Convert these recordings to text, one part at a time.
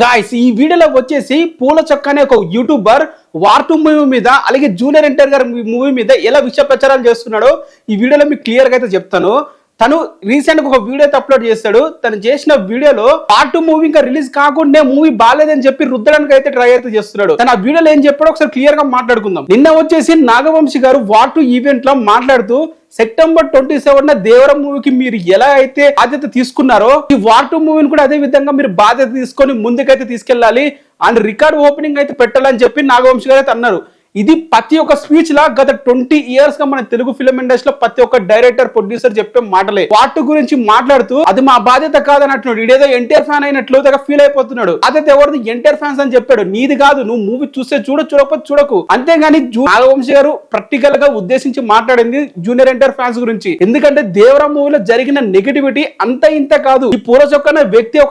Guys ఈ వీడియోలో వచ్చేసి పూల చొక్క అనే ఒక యూట్యూబర్ వార్ 2 మూవీ మీద అలాగే జూనియర్ ఎన్టీఆర్ గారి మూవీ మీద ఎలా విష ప్రచారాలు చేస్తున్నాడో ఈ వీడియోలో మీకు క్లియర్ గా అయితే చెప్తాను. తను రీసెంట్ గా ఒక వీడియో అయితే అప్లోడ్ చేస్తాడు. తను చేసిన వీడియోలో పార్ట్ 2 మూవీ ఇంకా రిలీజ్ కాకుండా మూవీ బాగాలేదని చెప్పి రుద్దడానికి అయితే ట్రై అయితే చేస్తున్నాడు. తను ఆ వీడియోలో ఏం చెప్పాడో ఒకసారి క్లియర్ గా మాట్లాడుకుందాం. నిన్న వచ్చేసి నాగవంశి గారు వార్ 2 ఈవెంట్ లో మాట్లాడుతూ సెప్టెంబర్ 27 దేవరం మూవీకి మీరు ఎలా అయితే బాధ్యత తీసుకున్నారో ఈ వార్ 2 మూవీని కూడా అదే విధంగా మీరు బాధ్యత తీసుకొని ముందుకైతే తీసుకెళ్లాలి అండ్ రికార్డ్ ఓపెనింగ్ అయితే పెట్టాలని చెప్పి నాగవంశి గారు అయితే అన్నారు. ఇది ప్రతి ఒక్క స్పీచ్ లా గత 20 years గా మన తెలుగు ఫిల్మ్ ఇండస్ట్రీలో ప్రతి ఒక్క డైరెక్టర్ ప్రొడ్యూసర్ చెప్పే మాటలే. వాటి గురించి మాట్లాడుతూ అది మా బాధ్యత కాదన్నట్టు ఇదేదో ఎన్టీఆర్ ఫ్యాన్ అయినట్లు ఫీల్ అయిపోతున్నాడు. బాధ్యత ఎవరిది? ఎన్టీఆర్ ఫ్యాన్స్ అని చెప్పాడు. నీది కాదు, నువ్వు మూవీ చూస్తే చూడకపోతే చూడకు. అంతేగాని నాగవంశి గారు ప్రాక్టికల్ గా ఉద్దేశించి మాట్లాడింది జూనియర్ ఎన్టీఆర్ ఫ్యాన్స్ గురించి. ఎందుకంటే దేవరా మూవీలో జరిగిన నెగటివిటీ అంత ఇంత కాదు. ఈ పూల చొక్కన వ్యక్తి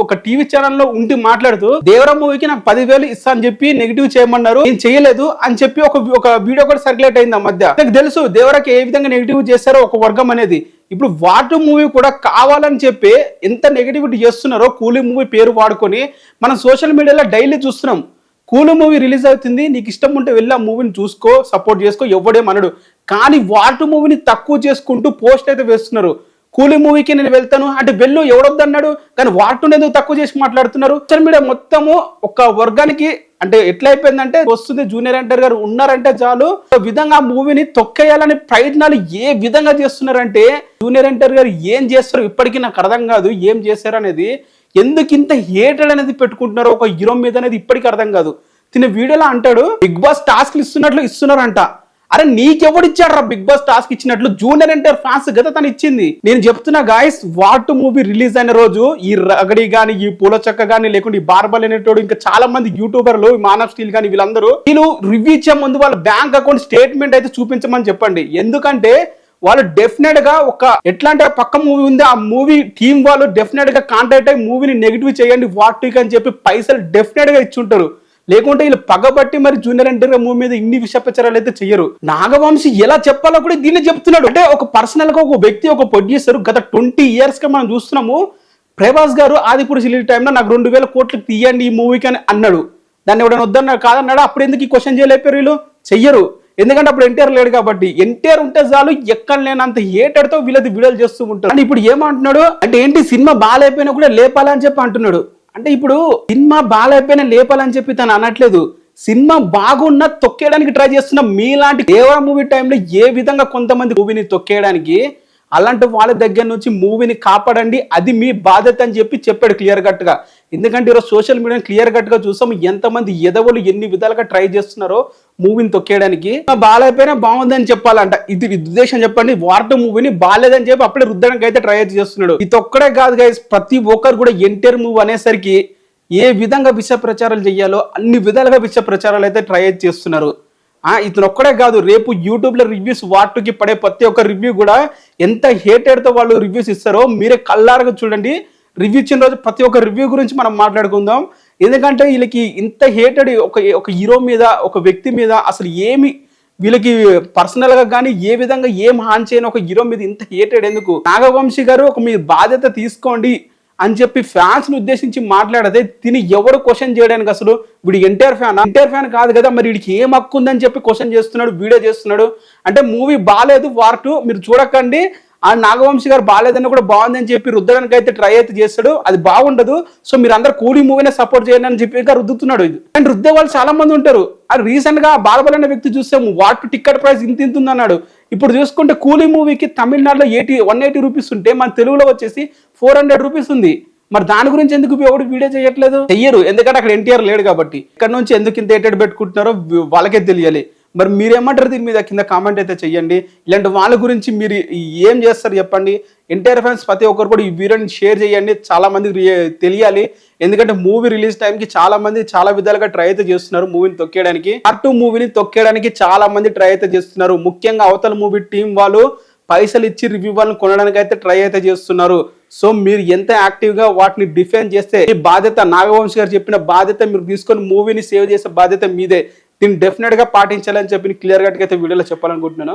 ఒక టీవీ ఛానల్ లో ఉండి మాట్లాడుతూ దేవరా మూవీకి నాకు 10,000 ఇస్తా అని చెప్పి నెగిటివ్ చేయమన్నారు, నేను చేయలేదు అని చెప్పి ఒక వీడియో కూడా సర్క్యులేట్ అయింది ఆ మధ్య. నాకు తెలుసు దేవరాకి ఏ విధంగా నెగిటివ్ చేస్తారో ఒక వర్గం అనేది. ఇప్పుడు వార్ 2 మూవీ కూడా కావాలని చెప్పి ఎంత నెగిటివిటీ చేస్తున్నారో కూలీ మూవీ పేరు వాడుకొని మనం సోషల్ మీడియాలో డైలీ చూస్తున్నాం. కూలీ మూవీ రిలీజ్ అవుతుంది, నీకు ఇష్టం ఉంటే వెళ్ళి ఆ మూవీని చూసుకో, సపోర్ట్ చేసుకో, ఎవడేమనడు. కానీ వార్ 2 మూవీని తక్కువ చేసుకుంటూ పోస్ట్ అయితే వేస్తున్నారు. కూలీ మూవీకి నేను వెళ్తాను అంటే వెళ్ళు, ఎవడొద్దన్నాడు. కానీ వార్ 2 ఎందుకు తక్కువ చేసి మాట్లాడుతున్నారు? సోషల్ మీడియా మొత్తము ఒక వర్గానికి అంటే ఎట్లా అయిపోయిందంటే వస్తుంది జూనియర్ ఎన్టీఆర్ గారు ఉన్నారంటే చాలు విధంగా మూవీని తొక్కేయాలని ప్రయత్నాలు ఏ విధంగా చేస్తున్నారంటే జూనియర్ ఎన్టీఆర్ గారు ఏం చేస్తారు ఇప్పటికీ నాకు అర్థం కాదు. ఏం చేశారు అనేది, ఎందుకు ఇంత హేటెడ్ అనేది పెట్టుకుంటున్నారో ఒక హీరో మీద అనేది ఇప్పటికీ అర్థం కాదు. తిన వీడియోలో అంటాడు బిగ్ బాస్ టాస్క్ ఇస్తున్నారంట. అరే నీకెవడు ఇచ్చాడు రా బిగ్ బాస్ టాస్క్ ఇచ్చినట్లు? జూనియర్ ఎన్టీఆర్ ఫ్యాన్స్ గత తను ఇచ్చింది. నేను చెప్తున్నా గాయస్, వార్ 2 మూవీ రిలీజ్ అయిన రోజు ఈ రగడి గాని, ఈ పూల చక్క గాని, లేకుంటే ఈ బార్బల్ అనేటోడు ఇంకా చాలా మంది యూట్యూబర్లు, మానవ్ స్టీల్ గాని వీళ్ళు రివ్యూ ఇచ్చే ముందు వాళ్ళ బ్యాంక్ అకౌంట్ స్టేట్మెంట్ అయితే చూపించమని చెప్పండి. ఎందుకంటే వాళ్ళు డెఫినెట్ గా ఒక ఎట్లా అంటే పక్క మూవీ ఉంది, ఆ మూవీ టీం వాళ్ళు డెఫినెట్ గా కాంటాక్ట్ అయ్యి మూవీని నెగిటివ్ చేయండి వార్ 2 అని చెప్పి పైసలు డెఫినెట్ గా ఇచ్చుంటారు. లేకుంటే వీళ్ళు పగబట్టి మరి జూనియర్ ఎన్టీఆర్ మూవీ మీద ఇన్ని విష ప్రచారాలు అయితే చెయ్యరు. నాగవంశి ఎలా చెప్పాలో కూడా దీన్ని చెప్తున్నాడు. అంటే ఒక పర్సనల్ గా ఒక వ్యక్తి, ఒక ప్రొడ్యూసర్ గత 20 years గా మనం చూస్తున్నాము. ప్రభాస్ గారు ఆదిపురుష్ రిలీజ్ టైంలో నాకు 2,000 కోట్లు తీయండి ఈ మూవీకి అని అన్నాడు. దాన్ని ఎవడైనా వద్దన్నాడు కాదన్నాడు. అప్పుడు ఎందుకు ఈ క్వశ్చన్ చేయలేపారు? వీళ్ళు చెయ్యరు. ఎందుకంటే అప్పుడు ఎన్టీఆర్ లేడు కాబట్టి. ఎన్టీఆర్ ఉంటే చాలు ఎక్కడ లేనంత హేటెడ్తో వీళ్ళది వీడియోలు చేస్తూ ఉంటారు. అని ఇప్పుడు ఏమంటున్నాడు అంటే ఏంటి, సినిమా బాగాలేకపోయినా కూడా లేపాలని చెప్పి అంటున్నాడు. అంటే ఇప్పుడు సినిమా బాగాలేకపోయినా లేపాలని చెప్పి తను అనట్లేదు. సినిమా బాగున్నా తొక్కేయడానికి ట్రై చేస్తున్న మీలాంటి దేవరా మూవీ టైంలో ఏ విధంగా కొంతమంది మూవీని తొక్కేయడానికి, అలాంటి వాళ్ళ దగ్గర నుంచి మూవీని కాపాడండి, అది మీ బాధ్యత అని చెప్పి చెప్పాడు క్లియర్ కట్ గా. ఎందుకంటే ఈరోజు సోషల్ మీడియా క్లియర్ కట్ గా చూసాం ఎంతమంది ఎదవలు ఎన్ని విధాలుగా ట్రై చేస్తున్నారో మూవీని తొక్కేయడానికి. బాగాలేకపోయినా బాగుందని చెప్పాలంట. ఇది ఉద్దేశం చెప్పండి. వార్ 2 మూవీని బాగాలేదని చెప్పి అప్పుడే రుద్దడానికి అయితే ట్రై అయితే చేస్తున్నాడు. ఇది ఒక్కడే కాదు గైస్, ప్రతి ఒక్కరు కూడా ఎన్టీఆర్ మూవీ అనేసరికి ఏ విధంగా విష ప్రచారాలు చేయాలో అన్ని విధాలుగా విష ప్రచారాలు అయితే ట్రై అయితే చేస్తున్నారు. ఇతను ఒక్కడే కాదు, రేపు యూట్యూబ్ లో రివ్యూస్ వార్ 2కి పడే ప్రతి ఒక్క రివ్యూ కూడా ఎంత హేటెడ్ తో వాళ్ళు రివ్యూస్ ఇస్తారో మీరే కళ్ళారగా చూడండి. రివ్యూ ఇచ్చిన రోజు ప్రతి ఒక్క రివ్యూ గురించి మనం మాట్లాడుకుందాం. ఎందుకంటే వీళ్ళకి ఇంత హేటెడ్ ఒక హీరో మీద, ఒక వ్యక్తి మీద అసలు ఏమి వీళ్ళకి పర్సనల్ గా కానీ ఏ విధంగా ఏం హాని చేయని ఒక హీరో మీద ఇంత హేటెడ్ ఎందుకు? నాగవంశి గారు ఒక మీ బాధ్యత తీసుకోండి అని చెప్పి ఫ్యాన్స్ ని ఉద్దేశించి మాట్లాడితే తిని ఎవరు క్వశ్చన్ చేయడానికి, అసలు వీడు ఎన్టీఆర్ ఫ్యాన్ కాదు కదా, మరి వీడికి ఏం హక్కు ఉందని చెప్పి క్వశ్చన్ చేస్తున్నాడు, వీడియో చేస్తున్నాడు. అంటే మూవీ బాగాలేదు వార్ 2 మీరు చూడకండి, ఆ నాగవంశి గారు బాగాలేదని కూడా బాగుందని చెప్పి రుద్దడానికి అయితే ట్రై అయితే చేస్తాడు. అది బాగుండదు. సో మీరు అందరు కూలీ మూవీనే సపోర్ట్ చేయండి అని చెప్పి రుద్దుతున్నాడు. ఇది అండ్ రుద్దే వాళ్ళు చాలా మంది ఉంటారు. అది రీసెంట్ గా బార్బల్ అనే వ్యక్తి చూసాము, వార్ 2 టికెట్ ప్రైస్ ఇంత ఉంది అన్నాడు. ఇప్పుడు చూసుకుంటే కూలీ మూవీకి తమిళనాడులో 180 రూపీస్ ఉంటే మన తెలుగులో వచ్చేసి 400 రూపీస్ ఉంది. మరి దాని గురించి ఎందుకు ఎవరు వీడియో చేయట్లేదు? చెయ్యరు. ఎందుకంటే అక్కడ ఎన్టీఆర్ లేడు కాబట్టి. ఇక్కడ నుంచి ఎందుకు ఇంత హేటెడ్ పెట్టుకుంటున్నారో వాళ్ళకే తెలియాలి. మరి మీరేమంటారు దీని మీద కింద కామెంట్ అయితే చెయ్యండి. ఇలాంటి వాళ్ళ గురించి మీరు ఏం చేస్తారు చెప్పండి. ఎన్టీఆర్ ఫ్యాన్స్ ప్రతి ఒక్కరు కూడా ఈ వీడియోని షేర్ చేయండి, చాలా మందికి తెలియాలి. ఎందుకంటే మూవీ రిలీజ్ టైంకి చాలా మంది చాలా విధాలుగా ట్రై అయితే చేస్తున్నారు మూవీని తొక్కేయడానికి. పార్ట్ 2 మూవీని తొక్కేయడానికి చాలా మంది ట్రై అయితే చేస్తున్నారు. ముఖ్యంగా అవతల మూవీ టీం వాళ్ళు పైసలు ఇచ్చి రివ్యూ వాళ్ళని కొనడానికి అయితే ట్రై అయితే చేస్తున్నారు. సో మీరు ఎంత యాక్టివ్ గా వాటిని డిఫెండ్ చేస్తే ఈ బాధ్యత, నాగవంశి గారు చెప్పిన బాధ్యత మీరు తీసుకొని మూవీని సేవ్ చేసే బాధ్యత మీదే. దీన్ని డెఫినెట్ గా పాటించాలని చెప్పి క్లియర్ గా అయితే వీడియోలో చెప్పాలనుకుంటున్నాను.